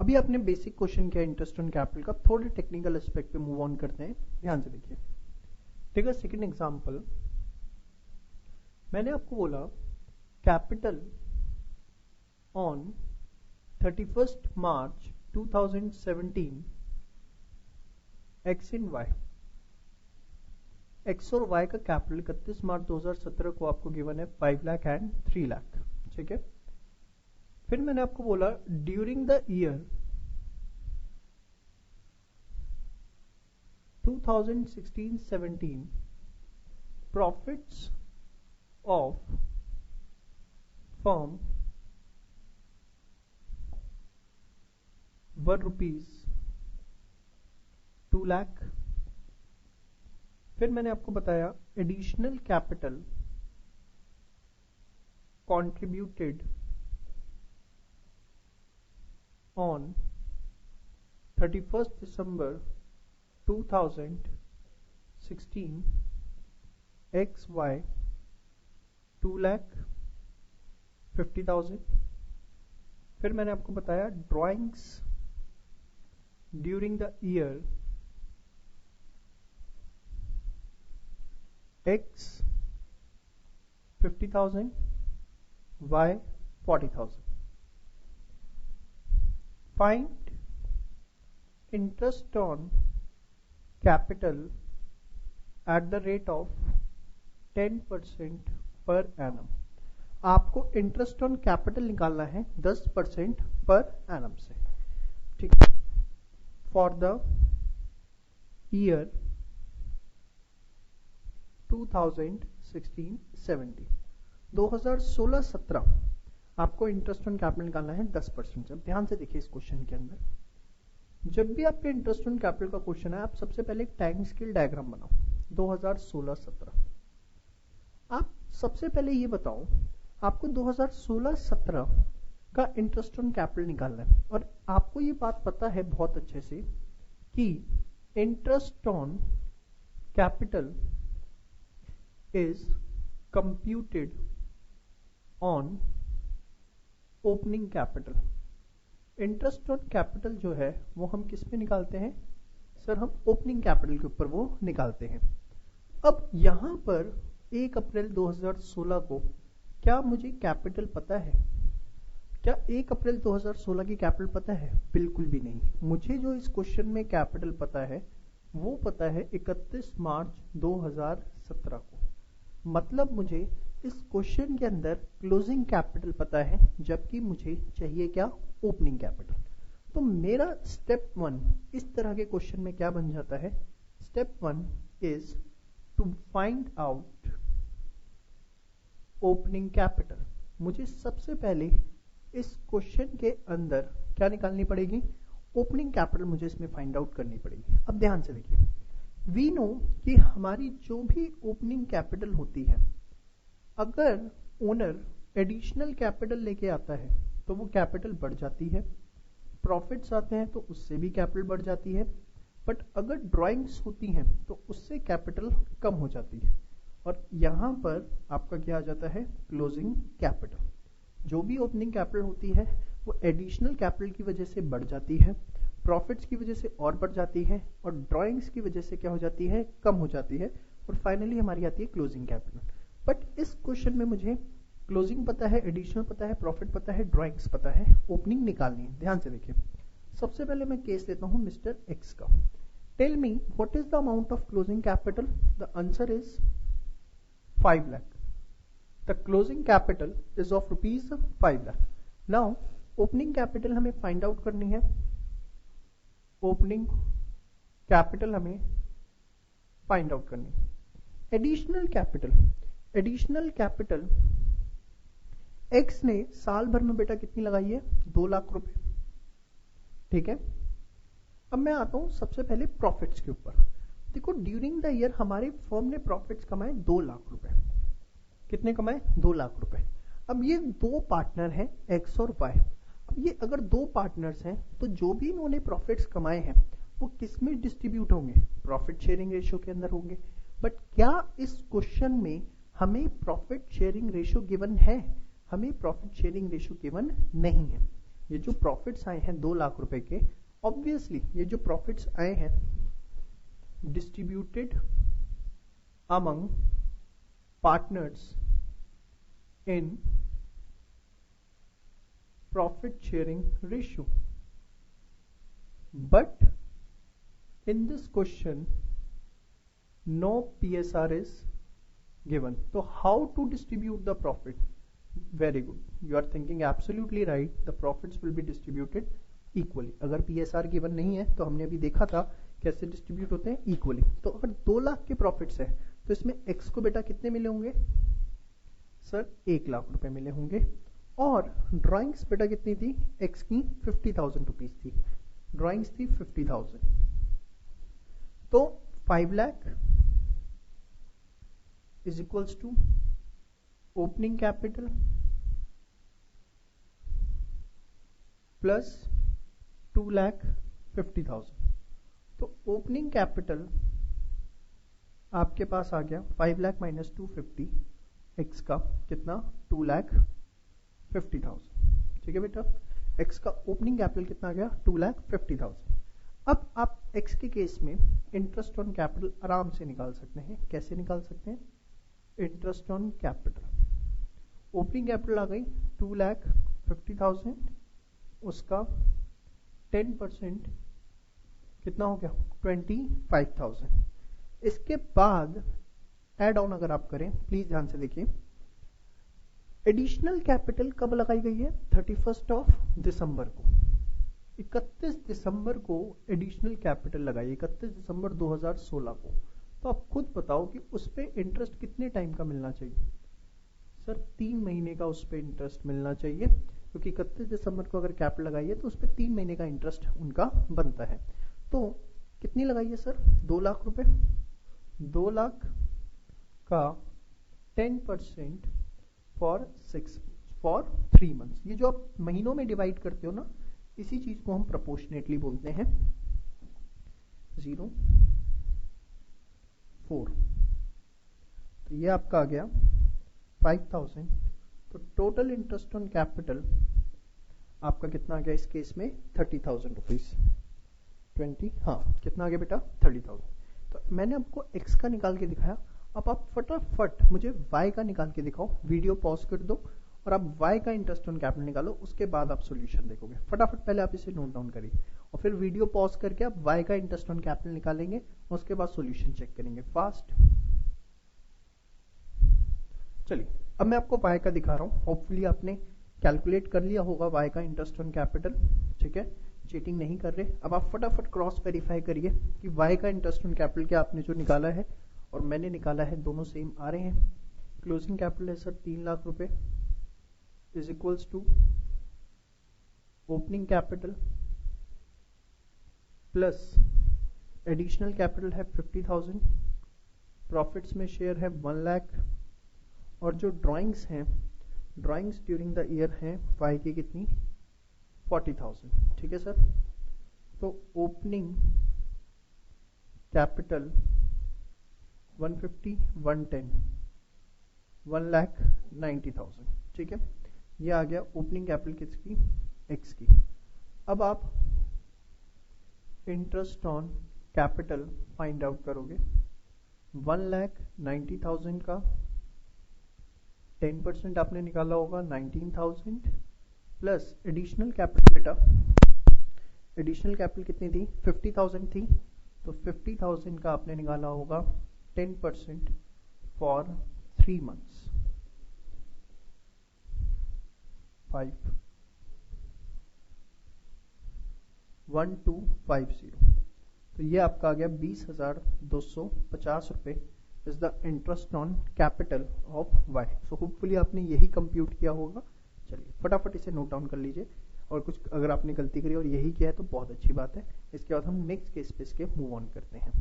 अभी आपने basic question किया इंटरेस्ट ऑन कैपिटल का, थोड़े टेक्निकल एस्पेक्ट पे मूव ऑन करते हैं। ध्यान से देखिए, टेक अ सेकंड एग्जांपल। मैंने आपको बोला capital on 31st March 2017 X in Y. X और वाई का कैपिटल 31 मार्च 2017 को आपको गिवन है 5 लाख एंड 3 लाख। ठीक है, फिर मैंने आपको बोला during the year 2016-17 profits of firm were ₹2 lakh. फिर मैंने आपको बताया additional capital contributed on 31st December 2016 XY 2,50,000। फिर मैंने आपको बताया drawings during the year X 50,000 Y 40,000। Find interest on capital at the rate of 10% per annum। आपको इंटरेस्ट ऑन कैपिटल निकालना है 10% पर एनम से। ठीक है, फॉर द ईयर 2016-17 2016-17 आपको इंटरेस्ट ऑन कैपिटल निकालना है 10% से। ध्यान से देखिए इस क्वेश्चन के अंदर, जब भी आपके इंटरेस्ट ऑन कैपिटल का क्वेश्चन है, आप सबसे पहले एक टाइम स्केल डायग्राम बनाओ। 2016-17 आप सबसे पहले ये बताओ, आपको 2016-17 का इंटरेस्ट ऑन कैपिटल निकालना है, और आपको ये बात पता है बहुत अच्छे से कि interest on capital is computed on opening capital. Interest on capital जो है वो हम किस पे निकालते हैं सर? हम ओपनिंग कैपिटल के ऊपर वो निकालते हैं। अब यहां पर 1 अप्रैल 2016 को क्या मुझे कैपिटल पता है? क्या 1 अप्रैल 2016 की कैपिटल पता है? बिल्कुल भी नहीं। मुझे जो इस क्वेश्चन में कैपिटल पता है वो पता है 31 मार्च 2017 को। मतलब मुझे इस क्वेश्चन के अंदर क्लोजिंग कैपिटल पता है, जबकि मुझे चाहिए क्या? Opening capital. तो मेरा स्टेप 1 इस तरह के क्वेश्चन में क्या बन जाता है? Step 1 is to find out opening capital. मुझे सबसे पहले इस क्वेश्चन के अंदर क्या निकालनी पड़ेगी? ओपनिंग कैपिटल मुझे इसमें फाइंड आउट करनी पड़ेगी। अब ध्यान से देखिए, वी नो कि हमारी जो भी ओपनिंग कैपिटल होती है, अगर ओनर एडिशनल कैपिटल लेके आता है तो वो कैपिटल बढ़ जाती है, प्रॉफिट्स आते हैं तो उससे भी कैपिटल बढ़ जाती है, बट अगर ड्राइंग्स होती हैं तो उससे कैपिटल कम हो जाती है। और यहाँ पर आपका क्या आ जाता है? Closing capital. जो भी ओपनिंग कैपिटल होती है वो एडिशनल कैपिटल की वजह से बढ़ जाती है, प्रॉफिट्स की वजह से और बढ़ जाती है, और ड्राइंग्स की वजह से क्या हो जाती है? कम हो जाती है, और फाइनली हमारी आती है क्लोजिंग कैपिटल। बट इस क्वेश्चन में मुझे क्लोजिंग पता है, एडिशनल पता है, प्रॉफिट पता है, ड्राइंग्स पता है, ओपनिंग निकालनी है। ध्यान से देखिए, सबसे पहले मैं केस लेता हूं मिस्टर एक्स का। Tell me what is the amount of closing capital? The answer is 5 lakh. The closing capital is of ₹5 lakh. Now opening capital हमें फाइंड आउट करनी है। ओपनिंग कैपिटल हमें फाइंड आउट करनी है। Additional capital, additional capital X ने साल भर में बेटा कितनी लगाई है? 2 लाख रुपए। ठीक है, अब मैं आता हूं सबसे पहले प्रॉफिट्स के ऊपर। देखो, ड्यूरिंग द ईयर हमारी फर्म ने प्रॉफिट्स कमाए 2 लाख रुपए। कितने कमाए? 2 लाख रुपए। अब ये 2 पार्टनर हैं, एक्स और वाई। अब ये अगर 2 पार्टनर्स हैं तो जो भी इन्होंने प्रॉफिट्स कमाए हैं वो किस में डिस्ट्रीब्यूट होंगे? प्रॉफिट शेयरिंग रेशियो के अंदर होंगे। बट क्या इस क्वेश्चन में हमें प्रॉफिट शेयरिंग रेशियो गिवन है? हमें प्रॉफिट शेयरिंग रेशियो गिवन नहीं है। ये जो प्रॉफिट्स आए हैं 2 लाख रुपए के, ऑब्वियसली ये जो प्रॉफिट्स आए हैं distributed among partners in profit sharing ratio, but in this question no PSR is given. So how to distribute the profit? Very good. You are thinking absolutely right. The profits will be distributed equally. अगर PSR given नहीं है तो हमने अभी देखा था कैसे distribute होते हैं इक्वली. तो अगर 2 लाख के प्रॉफिट्स है तो इसमें x को बेटा कितने मिले होंगे सर? 1 लाख रुपए मिले होंगे. और ड्राइंग्स बेटा कितनी थी? x की 50,000 रुपीज थी. ड्राइंग्स थी 50,000. तो 5 lakh is equals to opening capital plus 2,50,000. तो ओपनिंग कैपिटल आपके पास आ गया 5 लाख माइनस 250 एक्स का कितना? 2,50,000. ठीक है बेटा, एक्स का ओपनिंग कैपिटल कितना आ गया? 2,50,000. अब आप x के केस में इंटरेस्ट ऑन कैपिटल आराम से निकाल सकते हैं. कैसे निकाल सकते हैं? Interest on capital, opening capital आ गई 2,50,000, उसका 10% कितना हो गया? 25,000. इसके बाद एड ऑन अगर आप करें, प्लीज ध्यान से देखिए, एडिशनल कैपिटल कब लगाई गई है? 31 दिसंबर को. 31 दिसंबर को एडिशनल कैपिटल लगाई, 31 दिसंबर 2016 को. तो आप खुद बताओ कि उस पे इंटरेस्ट कितने टाइम का मिलना चाहिए? सर 3 महीने का उस पे इंटरेस्ट मिलना चाहिए, क्योंकि 31 दिसंबर को अगर कैपिटल लगाई है तो उस पे 3 महीने का इंटरेस्ट उनका बनता है. तो कितनी लगाई है सर? 2 लाख रुपए. 2 लाख का 10% फॉर 3 मंथ्स. ये जो आप महीनों में डिवाइड करते हो ना, इसी चीज को हम प्रोपोर्शनेटली बोलते हैं. 0.4. तो ये आपका आ गया 5,000. तो टोटल इंटरेस्ट ऑन कैपिटल आपका कितना आ गया इस केस में? 30,000 रुपीज. 20, हाँ कितना आ गया बेटा? 30,000. तो मैंने आपको x का निकाल के दिखाया. अब आप फटाफट मुझे y का निकाल के दिखाओ. वीडियो पॉज कर दो और आप y का इंटरेस्ट ऑन कैपिटल निकालो, उसके बाद आप सॉल्यूशन देखोगे. फटाफट पहले आप इसे नोट डाउन करिए और फिर वीडियो पॉज करके आप y का इंटरेस्ट ऑन कैपिटल निकालेंगे और उसके बाद सॉल्यूशन चेक करेंगे. फास्ट. चलिए अब मैं आपको y का दिखा रहा हूं. होपफुली आपने कैलकुलेट कर लिया होगा y का इंटरेस्ट ऑन कैपिटल. ठीक है, चीटिंग नहीं कर रहे. अब आप फटाफट क्रॉस वेरीफाई करिए कि y का इंटरेस्ट ऑन कैपिटल क्या आपने जो निकाला है और मैंने निकाला है दोनों सेम आ रहे हैं. क्लोजिंग कैपिटल है सर 3 लाख रुपए is equals to opening capital plus additional capital है 50,000, प्रॉफिट्स में शेयर है 1 लाख, और जो ड्राइंग्स हैं, ड्राइंग्स ड्यूरिंग द ईयर हैं y की कितनी? 40,000. ठीक है सर. तो ओपनिंग कैपिटल 150, 110, 1,90,000. ठीक है, ये आ गया ओपनिंग कैपिटल किसकी? x की. अब आप interest on capital find out करोगे. 1,90,000 का 10% आपने निकाला होगा 19,000 प्लस एडिशनल कैपिटल. बेटा एडिशनल कैपिटल कितनी थी? 50,000 थी. तो 50,000 का आपने निकाला होगा 10% फॉर 3 मंथ्स. 5,1250. तो ये आपका आ गया 20,250 रुपए is the interest on capital of y. So hopefully आपने यही कंप्यूट किया होगा. चलिए फटाफट इसे नोट डाउन कर लीजिए, और कुछ अगर आपने गलती करी और यही किया है तो बहुत अच्छी बात है. इसके बाद हम नेक्स्ट केस पे इसके मूव ऑन करते हैं.